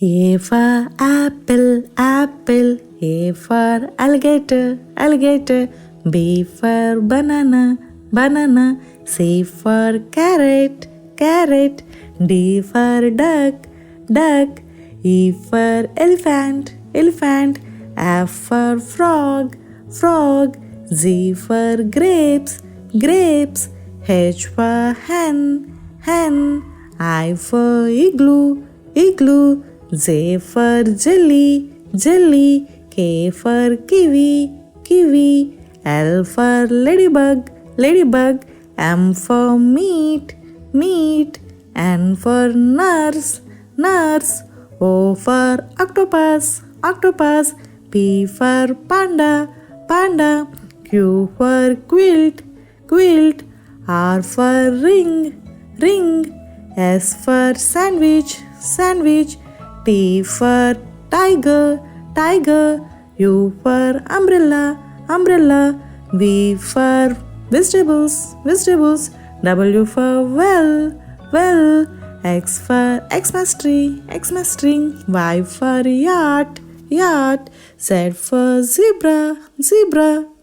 A for apple, apple. A for alligator, alligator. B for banana, banana. C for carrot, carrot. D for duck, duck. E for elephant, elephant. F for frog, frog. Z for grapes, grapes. H for hen, hen. I for igloo, igloo. J for jelly, jelly. K for kiwi, kiwi. L for ladybug, ladybug. M for meat, meat. N for nurse, nurse. O for octopus, octopus. P for panda, panda. Q for quilt, quilt. R for ring, ring. S for sandwich, sandwich. T for tiger, tiger. U for umbrella, umbrella. V for vegetables, vegetables. W for well, well. X for Xmas tree, Xmas tree. Y for yacht, yacht. Z for zebra, zebra.